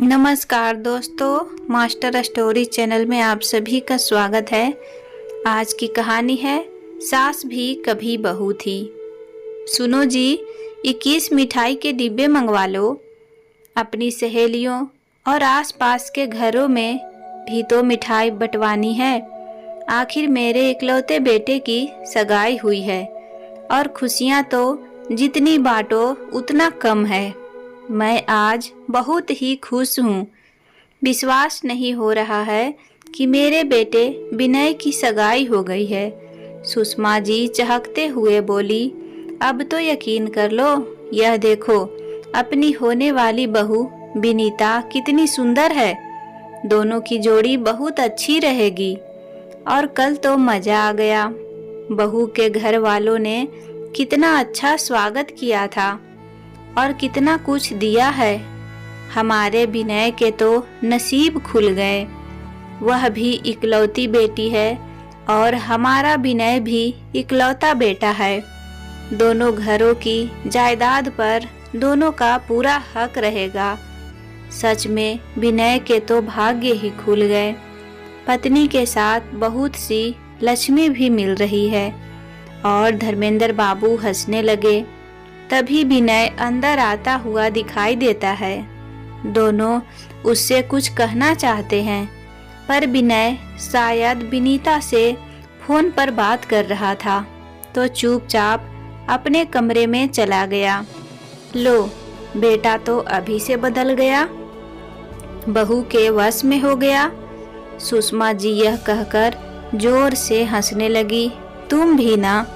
नमस्कार दोस्तों, master story channel में आप सभी का स्वागत है। आज की कहानी है सास भी कभी बहू थी। सुनो जी, 21 मिठाई के डिब्बे मंगवा लो। अपनी सहेलियों और आसपास के घरों में भी तो मिठाई बंटवानी है। आखिर मेरे इकलौते बेटे की सगाई हुई है और खुशियाँ तो जितनी बांटो उतना कम है। मैं आज बहुत ही खुश हूँ। विश्वास नहीं हो रहा है कि मेरे बेटे विनय की सगाई हो गई है। सुषमा जी चहकते हुए बोली, अब तो यकीन कर लो, यह देखो अपनी होने वाली बहू विनीता कितनी सुंदर है। दोनों की जोड़ी बहुत अच्छी रहेगी। और कल तो मजा आ गया। बहू के घर वालों ने कितना अच्छा स्वागत किया था और कितना कुछ दिया है। हमारे विनय के तो नसीब खुल गए। वह भी इकलौती बेटी है और हमारा विनय भी इकलौता बेटा है। दोनों घरों की जायदाद पर दोनों का पूरा हक रहेगा। सच में विनय के तो भाग्य ही खुल गए। पत्नी के साथ बहुत सी लक्ष्मी भी मिल रही है। और धर्मेंद्र बाबू हंसने लगे। तभी विनय अंदर आता हुआ दिखाई देता है। दोनों उससे कुछ कहना चाहते हैं, पर विनय शायद विनीता से फोन पर बात कर रहा था, तो चुपचाप अपने कमरे में चला गया। लो, बेटा तो अभी से बदल गया, बहू के वश में हो गया। सुषमा जी यह कहकर जोर से हंसने लगी। तुम भी ना,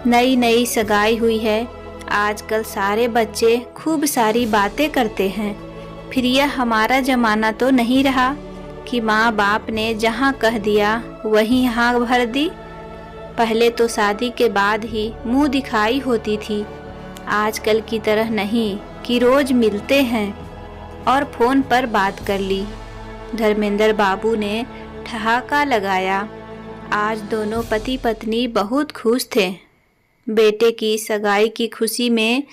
नई नई सगाई हुई है। आजकल सारे बच्चे खूब सारी बातें करते हैं। फिर यह हमारा जमाना तो नहीं रहा कि माँ बाप ने जहाँ कह दिया वहीं हाँ भर दी। पहले तो शादी के बाद ही मुंह दिखाई होती थी। आजकल की तरह नहीं कि रोज मिलते हैं और फोन पर बात कर ली। धर्मेंद्र बाबू ने ठहाका लगाया। आज दोनों पति पत्नी बहुत खुश थे। बेटे की सगाई की खुशी में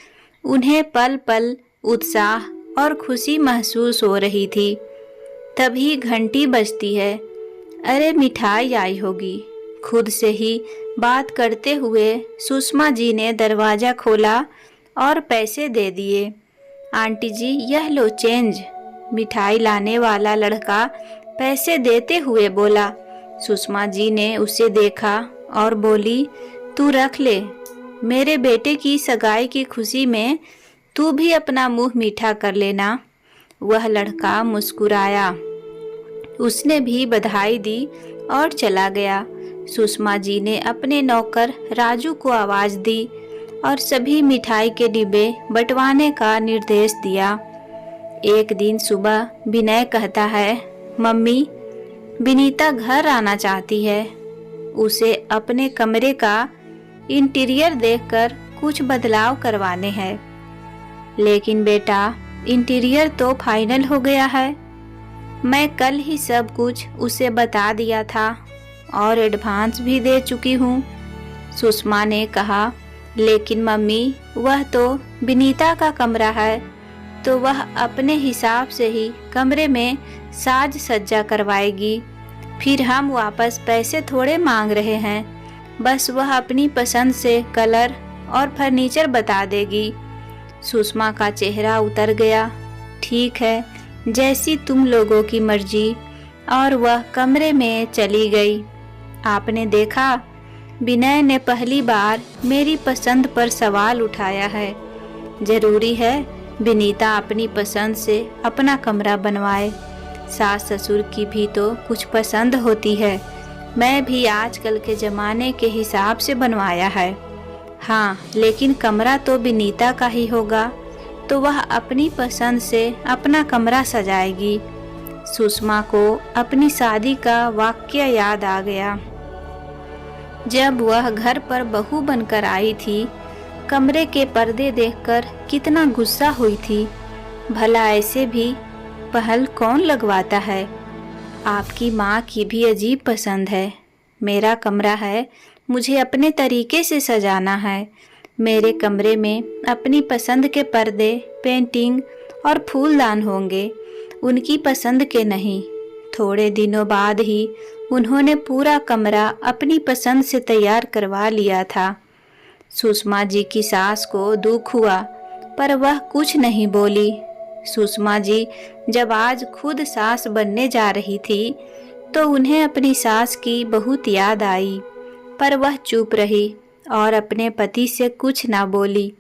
उन्हें पल पल उत्साह और खुशी महसूस हो रही थी। तभी घंटी बजती है। अरे, मिठाई आई होगी। खुद से ही बात करते हुए सुषमा जी ने दरवाज़ा खोला और पैसे दे दिए। आंटी जी, यह लो चेंज। मिठाई लाने वाला लड़का पैसे देते हुए बोला। सुषमा जी ने उसे देखा और बोली, तू रख ले। मेरे बेटे की सगाई की खुशी में तू भी अपना मुंह मीठा कर लेना। वह लड़का मुस्कुराया। उसने भी बधाई दी और चला गया। सुषमा जी ने अपने नौकर राजू को आवाज दी और सभी मिठाई के डिब्बे बंटवाने का निर्देश दिया। एक दिन सुबह विनय कहता है, मम्मी, विनीता घर आना चाहती है। उसे अपने कमरे का इंटीरियर देखकर कुछ बदलाव करवाने हैं। लेकिन बेटा, इंटीरियर तो फाइनल हो गया है। मैं कल ही सब कुछ उसे बता दिया था और एडवांस भी दे चुकी हूँ। सुषमा ने कहा, लेकिन मम्मी, वह तो विनीता का कमरा है, तो वह अपने हिसाब से ही कमरे में साज सज्जा करवाएगी। फिर हम वापस पैसे थोड़े मांग रहे हैं, बस वह अपनी पसंद से कलर और फर्नीचर बता देगी। सुषमा का चेहरा उतर गया। ठीक है, जैसी तुम लोगों की मर्जी। और वह कमरे में चली गई। आपने देखा, विनय ने पहली बार मेरी पसंद पर सवाल उठाया है। जरूरी है विनीता अपनी पसंद से अपना कमरा बनवाए। सास ससुर की भी तो कुछ पसंद होती है। मैं भी आजकल के ज़माने के हिसाब से बनवाया है। हाँ, लेकिन कमरा तो विनीता का ही होगा, तो वह अपनी पसंद से अपना कमरा सजाएगी। सुषमा को अपनी शादी का वाकया याद आ गया। जब वह घर पर बहू बनकर आई थी, कमरे के पर्दे देखकर कितना गुस्सा हुई थी। भला ऐसे भी पहल कौन लगवाता है। आपकी माँ की भी अजीब पसंद है। मेरा कमरा है, मुझे अपने तरीके से सजाना है। मेरे कमरे में अपनी पसंद के पर्दे, पेंटिंग और फूलदान होंगे उनकी पसंद के नहीं। थोड़े दिनों बाद ही उन्होंने पूरा कमरा अपनी पसंद से तैयार करवा लिया था। सुषमा जी की सास को दुख हुआ, पर वह कुछ नहीं बोली। सुषमा जी जब आज खुद सास बनने जा रही थी तो उन्हें अपनी सास की बहुत याद आई, पर वह चुप रही और अपने पति से कुछ ना बोली।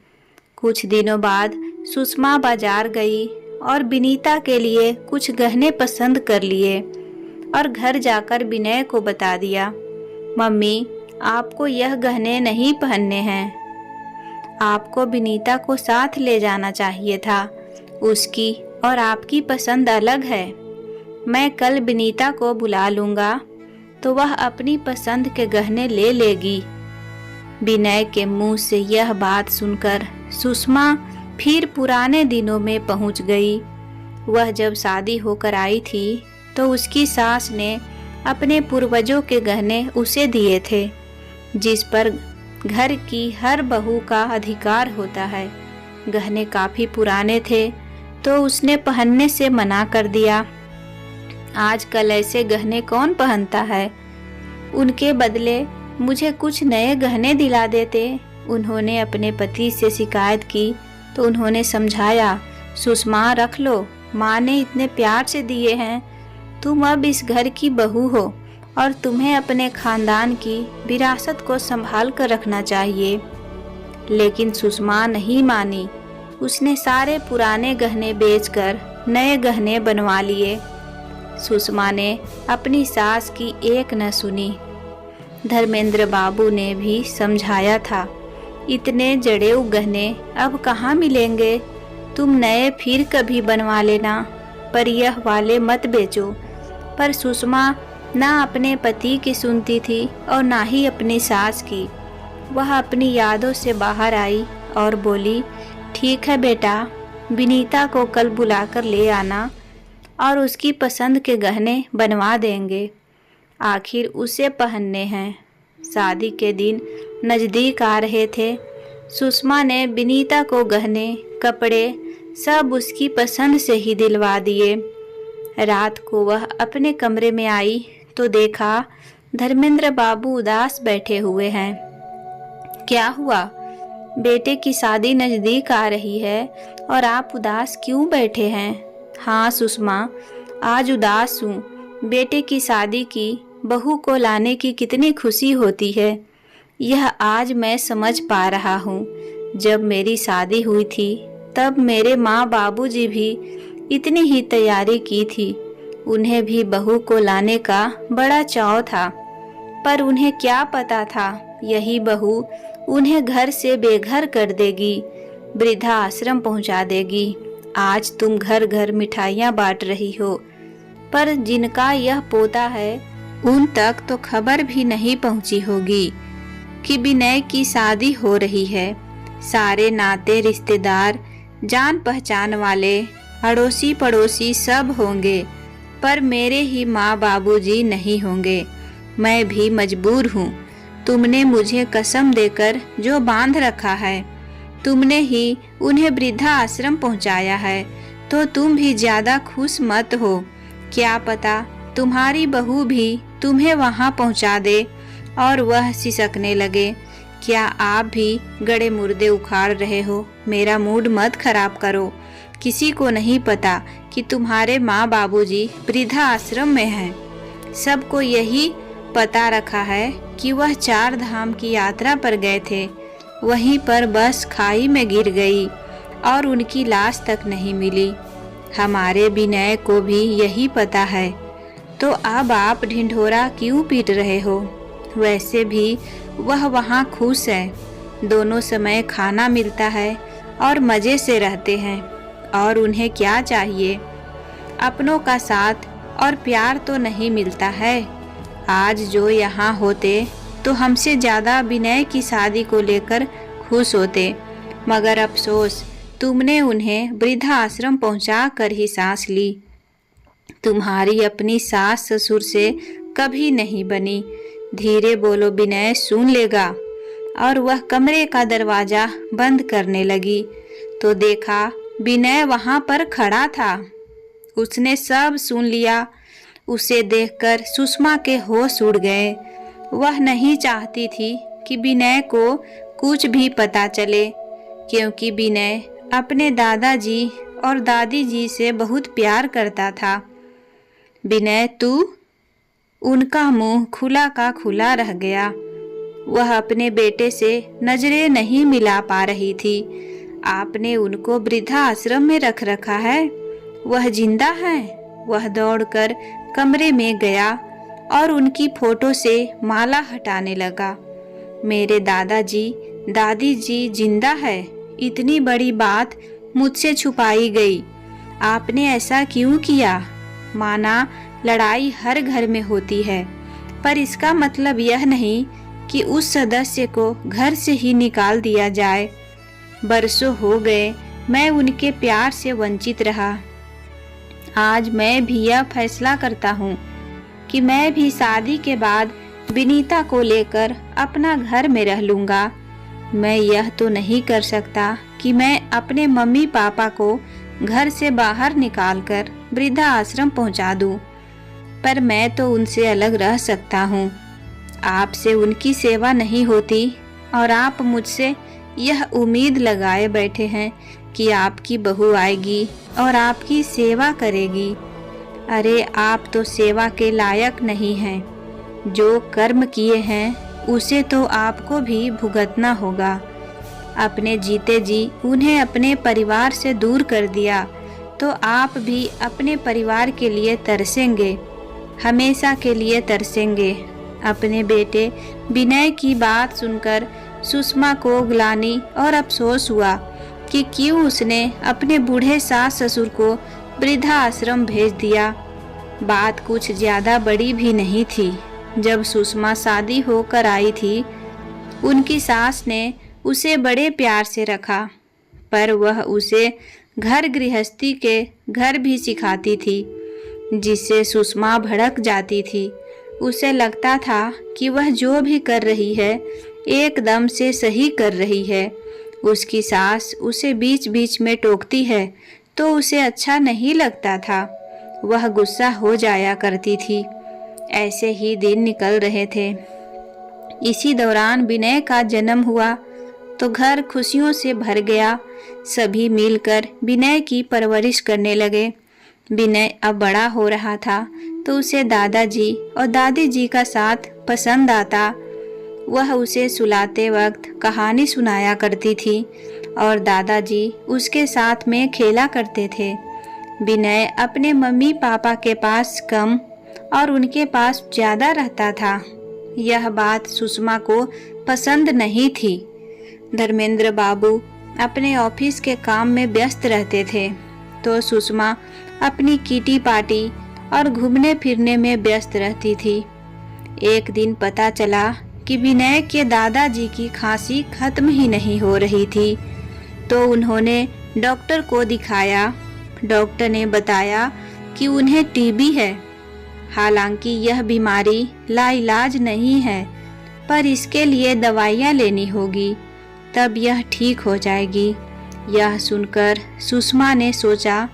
कुछ दिनों बाद सुषमा बाजार गई और विनीता के लिए कुछ गहने पसंद कर लिए और घर जाकर विनय को बता दिया, मम्मी आपको यह गहने नहीं पहनने हैं, आपको विनीता को साथ ले जाना चाहिए था, उसकी और आपकी पसंद अलग है। मैं कल विनीता को बुला लूँगा तो वह अपनी पसंद के गहने ले लेगी। विनय के मुंह से यह बात सुनकर सुषमा फिर पुराने दिनों में पहुंच गई। वह जब शादी होकर आई थी तो उसकी सास ने अपने पूर्वजों के गहने उसे दिए थे, जिस पर घर की हर बहू का अधिकार होता है। गहने काफी पुराने थे तो उसने पहनने से मना कर दिया। आजकल ऐसे गहने कौन पहनता है? उनके बदले मुझे कुछ नए गहने दिला देते। उन्होंने अपने पति से शिकायत की तो उन्होंने समझाया, सुषमा रख लो, माँ ने इतने प्यार से दिए हैं, तुम अब इस घर की बहू हो और तुम्हें अपने खानदान की विरासत को संभाल कर रखना चाहिए। लेकिन सुषमा नहीं मानी। उसने सारे पुराने गहने बेचकर नए गहने बनवा लिए। सुषमा ने अपनी सास की एक न सुनी। धर्मेंद्र बाबू ने भी समझाया था, इतने जड़ेऊ गहने अब कहाँ मिलेंगे, तुम नए फिर कभी बनवा लेना, पर यह वाले मत बेचो। पर सुषमा ना अपने पति की सुनती थी और ना ही अपनी सास की। वह अपनी यादों से बाहर आई और बोली, ठीक है बेटा, विनीता को कल बुलाकर ले आना और उसकी पसंद के गहने बनवा देंगे, आखिर उसे पहनने हैं। शादी के दिन नज़दीक आ रहे थे। सुषमा ने विनीता को गहने, कपड़े सब उसकी पसंद से ही दिलवा दिए। रात को वह अपने कमरे में आई तो देखा धर्मेंद्र बाबू उदास बैठे हुए हैं। क्या हुआ? बेटे की शादी नज़दीक आ रही है और आप उदास क्यों बैठे हैं? हाँ सुषमा, आज उदास हूँ। बेटे की शादी की बहू को लाने की कितनी खुशी होती है, यह आज मैं समझ पा रहा हूँ। जब मेरी शादी हुई थी तब मेरे माँ बाबूजी भी इतनी ही तैयारी की थी। उन्हें भी बहू को लाने का बड़ा चाव था, पर उन्हें क्या पता था यही बहू उन्हें घर से बेघर कर देगी, वृद्धा आश्रम पहुंचा देगी। आज तुम घर घर मिठाइयाँ बांट रही हो, पर जिनका यह पोता है उन तक तो खबर भी नहीं पहुंची होगी कि विनय की शादी हो रही है। सारे नाते रिश्तेदार, जान पहचान वाले, अड़ोसी पड़ोसी सब होंगे, पर मेरे ही माँ बाबूजी नहीं होंगे। मैं भी मजबूर हूँ। तुमने मुझे कसम देकर जो बांध रखा है, तुमने ही उन्हें वृद्धा आश्रम पहुँचाया है, तो तुम भी ज़्यादा खुश मत हो। क्या पता तुम्हारी बहू भी तुम्हें वहाँ पहुँचा दे और वह सिसकने लगे। क्या आप भी गड़े मुर्दे उखाड़ रहे हो? मेरा मूड मत खराब करो। किसी को नहीं पता कि तुम्हारे माँ बाबूजी वृद्धा आश्रम में हैं। सबको यही पता रखा है कि वह 4 धाम की यात्रा पर गए थे। वहीं पर बस खाई में गिर गई और उनकी लाश तक नहीं मिली। हमारे विनय को भी यही पता है, तो अब आप ढिंढोरा क्यों पीट रहे हो? वैसे भी वह वहाँ खुश है, दोनों समय खाना मिलता है और मज़े से रहते हैं। और उन्हें क्या चाहिए? अपनों का साथ और प्यार तो नहीं मिलता है। आज जो यहाँ होते तो हमसे ज़्यादा विनय की शादी को लेकर खुश होते, मगर अफसोस तुमने उन्हें वृद्धा आश्रम पहुँचा कर ही सांस ली। तुम्हारी अपनी सास ससुर से कभी नहीं बनी। धीरे बोलो, विनय सुन लेगा। और वह कमरे का दरवाज़ा बंद करने लगी तो देखा विनय वहाँ पर खड़ा था। उसने सब सुन लिया। उसे देखकर सुषमा के होश उड़ गए। वह नहीं चाहती थी कि विनय को कुछ भी पता चले, क्योंकि विनय अपने दादाजी और दादी जी से बहुत प्यार करता था। विनय तू? उनका मुंह खुला का खुला रह गया। वह अपने बेटे से नजरें नहीं मिला पा रही थी। आपने उनको वृद्धा आश्रम में रख रखा है? वह जिंदा है? वह दौड़कर कमरे में गया और उनकी फोटो से माला हटाने लगा। मेरे दादाजी दादी जी जिंदा है, इतनी बड़ी बात मुझसे छुपाई गई। आपने ऐसा क्यों किया? माना लड़ाई हर घर में होती है, पर इसका मतलब यह नहीं कि उस सदस्य को घर से ही निकाल दिया जाए। बरसों हो गए मैं उनके प्यार से वंचित रहा। आज मैं भी यह फैसला करता हूँ कि मैं भी शादी के बाद विनीता को लेकर अपना घर में रह लूँगा। मैं यह तो नहीं कर सकता कि मैं अपने मम्मी पापा को घर से बाहर निकालकर वृद्धा आश्रम पहुँचा दूँ, पर मैं तो उनसे अलग रह सकता हूँ। आपसे उनकी सेवा नहीं होती और आप मुझसे यह उम्मीद लगाए बैठे हैं कि आपकी बहू आएगी और आपकी सेवा करेगी। अरे आप तो सेवा के लायक नहीं हैं। जो कर्म किए हैं उसे तो आपको भी भुगतना होगा। अपने जीते जी उन्हें अपने परिवार से दूर कर दिया तो आप भी अपने परिवार के लिए तरसेंगे, हमेशा के लिए तरसेंगे। अपने बेटे विनय की बात सुनकर सुषमा को ग्लानि और अफसोस हुआ कि क्यों उसने अपने बूढ़े सास ससुर को वृद्धा आश्रम भेज दिया। बात कुछ ज्यादा बड़ी भी नहीं थी। जब सुषमा शादी होकर आई थी, उनकी सास ने उसे बड़े प्यार से रखा, पर वह उसे घर गृहस्थी के घर भी सिखाती थी, जिससे सुषमा भड़क जाती थी। उसे लगता था कि वह जो भी कर रही है एकदम से सही कर रही है। उसकी सास उसे बीच बीच में टोकती है तो उसे अच्छा नहीं लगता था। वह गुस्सा हो जाया करती थी। ऐसे ही दिन निकल रहे थे। इसी दौरान विनय का जन्म हुआ तो घर खुशियों से भर गया। सभी मिलकर विनय की परवरिश करने लगे। विनय अब बड़ा हो रहा था तो उसे दादाजी और दादी जी का साथ पसंद आता। वह उसे सुलाते वक्त कहानी सुनाया करती थी और दादाजी उसके साथ में खेला करते थे। विनय अपने मम्मी पापा के पास कम और उनके पास ज़्यादा रहता था। यह बात सुषमा को पसंद नहीं थी। धर्मेंद्र बाबू अपने ऑफिस के काम में व्यस्त रहते थे तो सुषमा अपनी किटी पार्टी और घूमने फिरने में व्यस्त रहती थी। एक दिन पता चला कि विनय के दादाजी की खांसी खत्म ही नहीं हो रही थी, तो उन्होंने डॉक्टर को दिखाया। डॉक्टर ने बताया कि उन्हें टीबी है। हालांकि यह बीमारी लाइलाज नहीं है, पर इसके लिए दवाइयाँ लेनी होगी, तब यह ठीक हो जाएगी। यह सुनकर सुषमा ने सोचा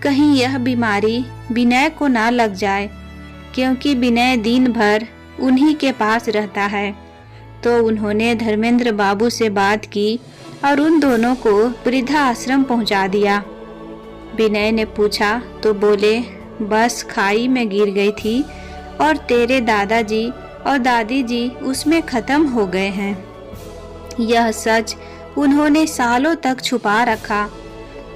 कहीं यह बीमारी विनय को ना लग जाए, क्योंकि विनय दिन भर उन्हीं के पास रहता है। तो उन्होंने धर्मेंद्र बाबू से बात की और उन दोनों को वृद्धा आश्रम पहुंचा दिया। विनय ने पूछा तो बोले, बस खाई में गिर गई थी और तेरे दादाजी और दादी जी उसमें खत्म हो गए हैं। यह सच उन्होंने सालों तक छुपा रखा,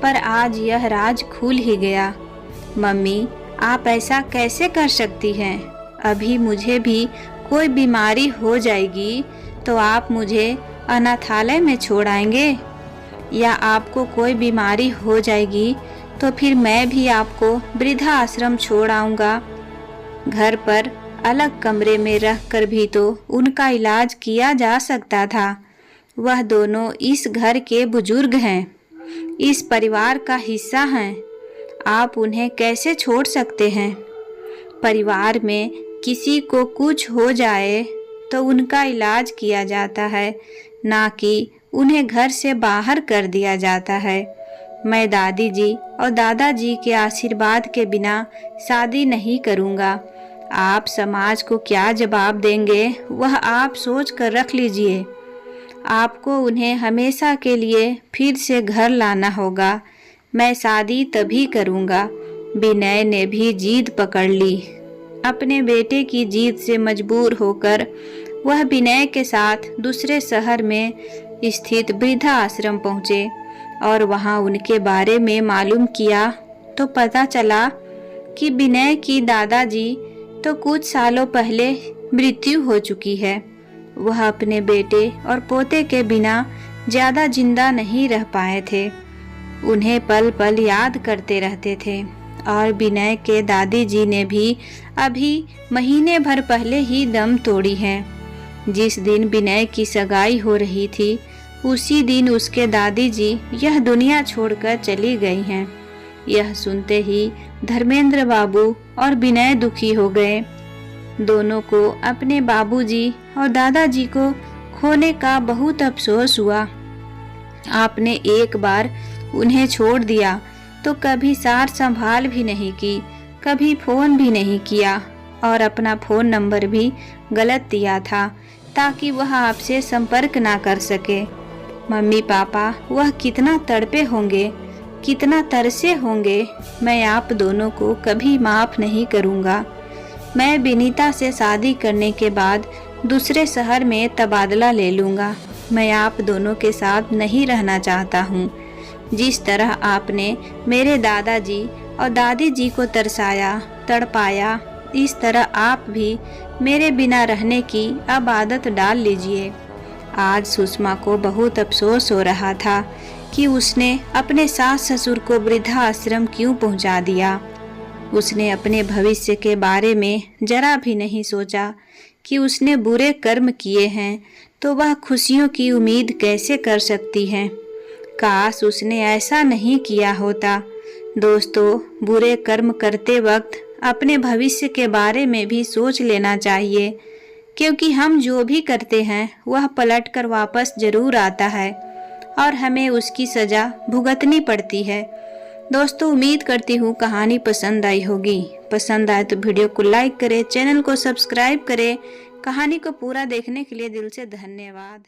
पर आज यह राज खुल ही गया। मम्मी, आप ऐसा कैसे कर सकती हैं? अभी मुझे भी कोई बीमारी हो जाएगी तो आप मुझे अनाथालय में छोड़ आएंगे, या आपको कोई बीमारी हो जाएगी तो फिर मैं भी आपको वृद्धा आश्रम छोड़ आऊँगा। घर पर अलग कमरे में रहकर भी तो उनका इलाज किया जा सकता था। वह दोनों इस घर के बुजुर्ग हैं, इस परिवार का हिस्सा हैं। आप उन्हें कैसे छोड़ सकते हैं? परिवार में किसी को कुछ हो जाए तो उनका इलाज किया जाता है, ना कि उन्हें घर से बाहर कर दिया जाता है। मैं दादी जी और दादाजी के आशीर्वाद के बिना शादी नहीं करूँगा। आप समाज को क्या जवाब देंगे वह आप सोच कर रख लीजिए। आपको उन्हें हमेशा के लिए फिर से घर लाना होगा। मैं शादी तभी करूँगा। विनय ने भी जिद पकड़ ली। अपने बेटे की जिद से मजबूर होकर वह विनय के साथ दूसरे शहर में स्थित वृद्धा आश्रम पहुँचे और वहाँ उनके बारे में मालूम किया तो पता चला कि विनय की दादाजी तो कुछ सालों पहले मृत्यु हो चुकी है। वह अपने बेटे और पोते के बिना ज़्यादा जिंदा नहीं रह पाए थे। उन्हें पल पल याद करते रहते थे और विनय के दादी जी ने भी अभी महीने भर पहले ही दम तोड़ी है। जिस दिन विनय की सगाई हो रही थी उसी दिन उसके दादी जी यह दुनिया छोड़कर चली गई हैं। यह सुनते ही धर्मेंद्र बाबू और विनय दुखी हो गए। दोनों को अपने बाबूजी और दादाजी को खोने का बहुत अफसोस हुआ। आपने एक बार उन्हें छोड़ दिया तो कभी सार संभाल भी नहीं की, कभी फ़ोन भी नहीं किया और अपना फ़ोन नंबर भी गलत दिया था ताकि वह आपसे संपर्क ना कर सके। मम्मी पापा वह कितना तड़पे होंगे, कितना तरसे होंगे। मैं आप दोनों को कभी माफ़ नहीं करूँगा। मैं विनीता से शादी करने के बाद दूसरे शहर में तबादला ले लूँगा। मैं आप दोनों के साथ नहीं रहना चाहता हूँ। जिस तरह आपने मेरे दादाजी और दादी जी को तरसाया, तड़पाया, इस तरह आप भी मेरे बिना रहने की अब आदत डाल लीजिए। आज सुषमा को बहुत अफसोस हो रहा था कि उसने अपने सास ससुर को वृद्धा आश्रम क्यों पहुंचा दिया। उसने अपने भविष्य के बारे में जरा भी नहीं सोचा कि उसने बुरे कर्म किए हैं तो वह खुशियों की उम्मीद कैसे कर सकती है। काश उसने ऐसा नहीं किया होता। दोस्तों, बुरे कर्म करते वक्त अपने भविष्य के बारे में भी सोच लेना चाहिए, क्योंकि हम जो भी करते हैं वह पलटकर वापस जरूर आता है और हमें उसकी सज़ा भुगतनी पड़ती है। दोस्तों, उम्मीद करती हूँ कहानी पसंद आई होगी। पसंद आए तो वीडियो को लाइक करें, चैनल को सब्सक्राइब करें। कहानी को पूरा देखने के लिए दिल से धन्यवाद।